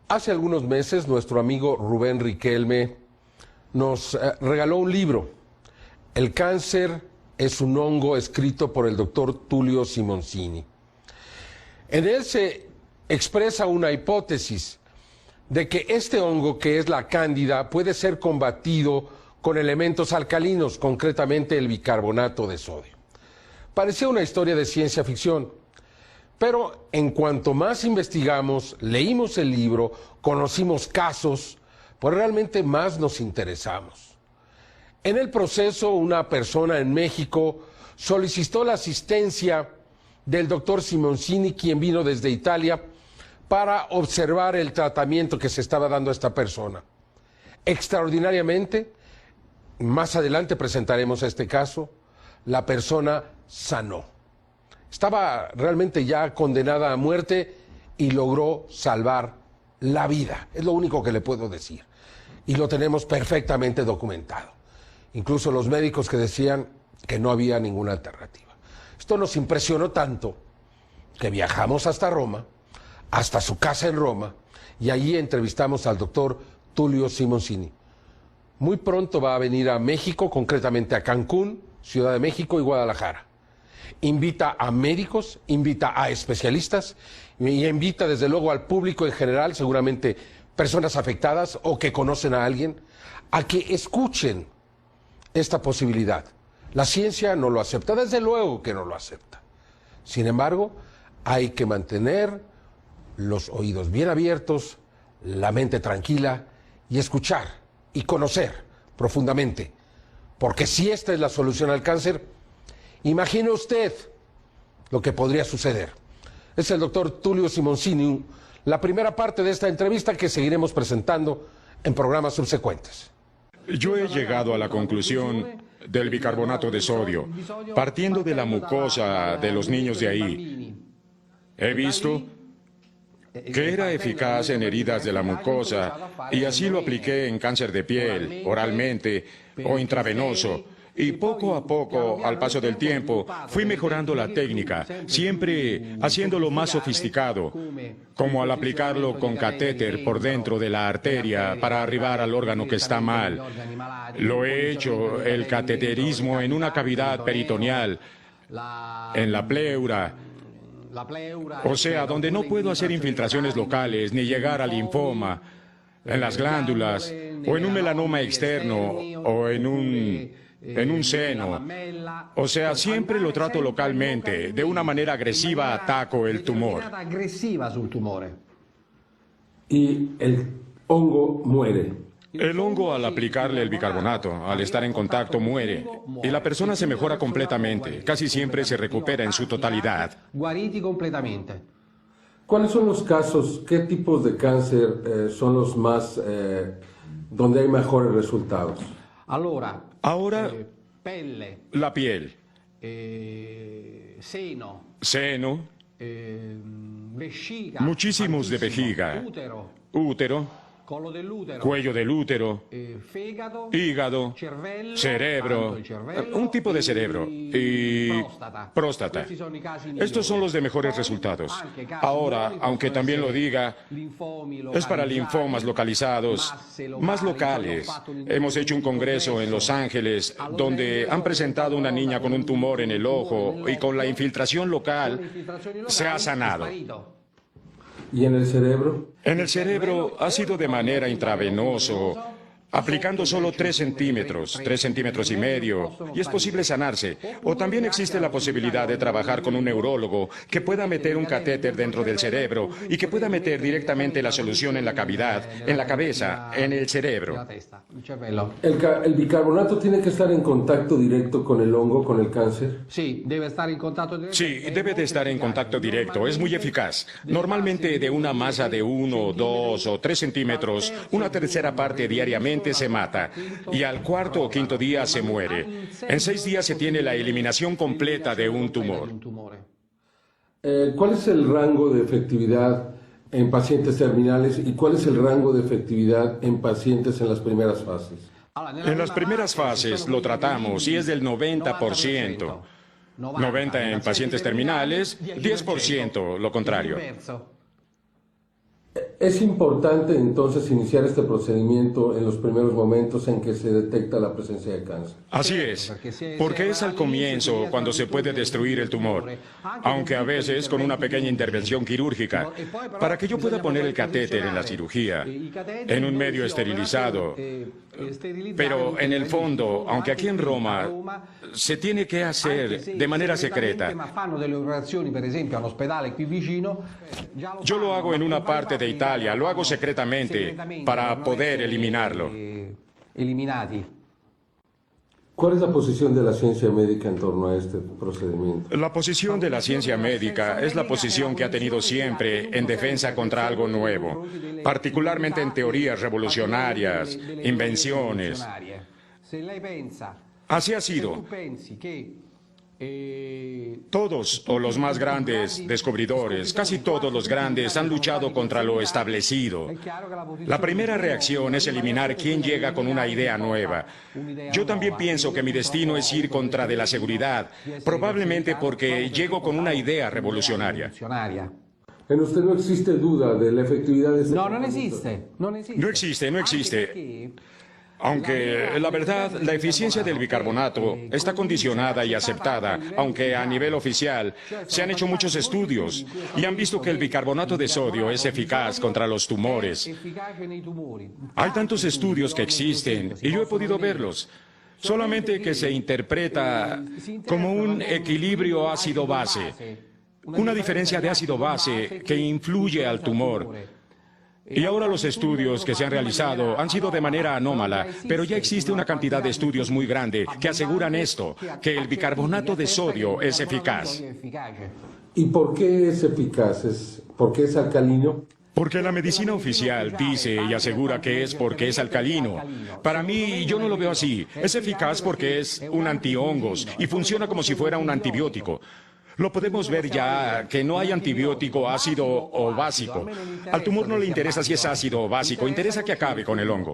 Hace algunos meses nuestro amigo Rubén Riquelme nos regaló un libro. El cáncer es un hongo, escrito por el doctor Tullio Simoncini. En él se expresa una hipótesis de que este hongo, que es la cándida, puede ser combatido con elementos alcalinos, concretamente el bicarbonato de sodio. Parecía una historia de ciencia ficción, pero en cuanto más investigamos, leímos el libro, conocimos casos, pues realmente más nos interesamos. En el proceso, una persona en México solicitó la asistencia del doctor Simoncini, quien vino desde Italia, para observar el tratamiento que se estaba dando a esta persona. Extraordinariamente, más adelante presentaremos este caso, la persona sanó. Estaba realmente ya condenada a muerte y logró salvar la vida. Es lo único que le puedo decir. Y lo tenemos perfectamente documentado. Incluso los médicos que decían que no había ninguna alternativa. Esto nos impresionó tanto que viajamos hasta Roma, hasta su casa en Roma, y allí entrevistamos al doctor Tullio Simoncini. Muy pronto va a venir a México, concretamente a Cancún, Ciudad de México y Guadalajara. Invita a médicos, invita a especialistas y invita desde luego al público en general, seguramente personas afectadas o que conocen a alguien, a que escuchen esta posibilidad. La ciencia no lo acepta, desde luego que no lo acepta. Sin embargo, hay que mantener los oídos bien abiertos, la mente tranquila y escuchar y conocer profundamente. Porque si esta es la solución al cáncer, imagine usted lo que podría suceder. Es el doctor Tullio Simoncini, la primera parte de esta entrevista que seguiremos presentando en programas subsecuentes. Yo he llegado a la conclusión del bicarbonato de sodio, partiendo de la mucosa de los niños de ahí. He visto que era eficaz en heridas de la mucosa y así lo apliqué en cáncer de piel, oralmente o intravenoso. Y poco a poco, al paso del tiempo, fui mejorando la técnica, siempre haciéndolo más sofisticado, como al aplicarlo con catéter por dentro de la arteria para arribar al órgano que está mal. Lo he hecho, el cateterismo, en una cavidad peritoneal, en la pleura, o sea, donde no puedo hacer infiltraciones locales ni llegar al linfoma, en las glándulas, o en un melanoma externo, o en un seno. O sea, siempre lo trato localmente. De una manera agresiva ataco el tumor. Y el hongo muere. El hongo, al aplicarle el bicarbonato, al estar en contacto, muere. Y la persona se mejora completamente. Casi siempre se recupera en su totalidad. ¿Cuáles son los casos, qué tipos de cáncer son los más, donde hay mejores resultados? Ahora, la piel, seno, muchísimos de vejiga, útero, cuello del útero, hígado, cerebro, un tipo de cerebro y próstata. Estos son los de mejores resultados. Ahora, aunque también lo diga, es para linfomas localizados, más locales. Hemos hecho un congreso en Los Ángeles donde han presentado una niña con un tumor en el ojo y con la infiltración local se ha sanado. ¿Y en el cerebro? En el cerebro ha sido de manera intravenoso, aplicando solo 3 centímetros, 3 centímetros y medio, y es posible sanarse. O también existe la posibilidad de trabajar con un neurólogo que pueda meter un catéter dentro del cerebro y que pueda meter directamente la solución en la cavidad, en la cabeza, en el cerebro. ¿El bicarbonato tiene que estar en contacto directo con el hongo, con el cáncer? Sí, debe de estar en contacto directo. Es muy eficaz. Normalmente de una masa de 1, 2 o 3 centímetros, una tercera parte diariamente se mata y al cuarto o quinto día se muere. En 6 días se tiene la eliminación completa de un tumor. ¿Cuál es el rango de efectividad en pacientes terminales y cuál es el rango de efectividad en pacientes en las primeras fases? En las primeras fases lo tratamos y es del 90%. 90% en pacientes terminales, 10% lo contrario. Es importante entonces iniciar este procedimiento en los primeros momentos en que se detecta la presencia de cáncer. Así es, porque es al comienzo cuando se puede destruir el tumor, aunque a veces con una pequeña intervención quirúrgica, para que yo pueda poner el catéter en la cirugía, en un medio esterilizado. Pero en el fondo, aunque aquí en Roma se tiene que hacer de manera secreta. Yo lo hago en una parte de Italia, lo hago secretamente para poder eliminarlo. ¿Cuál es la posición de la ciencia médica en torno a este procedimiento? La posición de la ciencia médica es la posición que ha tenido siempre en defensa contra algo nuevo, particularmente en teorías revolucionarias, invenciones. Así ha sido. Todos, o los más grandes descubridores, casi todos los grandes, han luchado contra lo establecido. La primera reacción es eliminar quien llega con una idea nueva. Yo también pienso que mi destino es ir contra de la seguridad, probablemente porque llego con una idea revolucionaria. En usted no existe duda de la efectividad de este No existe. No existe. Aunque, la verdad, la eficiencia del bicarbonato está condicionada y aceptada, aunque a nivel oficial se han hecho muchos estudios y han visto que el bicarbonato de sodio es eficaz contra los tumores. Hay tantos estudios que existen y yo he podido verlos, solamente que se interpreta como un equilibrio ácido-base, una diferencia de ácido-base que influye al tumor. Y ahora los estudios que se han realizado han sido de manera anómala, pero ya existe una cantidad de estudios muy grande que aseguran esto, que el bicarbonato de sodio es eficaz. ¿Y por qué es eficaz? ¿Por qué es alcalino? Porque la medicina oficial dice y asegura que es porque es alcalino. Para mí, yo no lo veo así. Es eficaz porque es un antihongos y funciona como si fuera un antibiótico. Lo podemos ver ya que no hay antibiótico ácido o básico. Al tumor no le interesa si es ácido o básico, interesa que acabe con el hongo.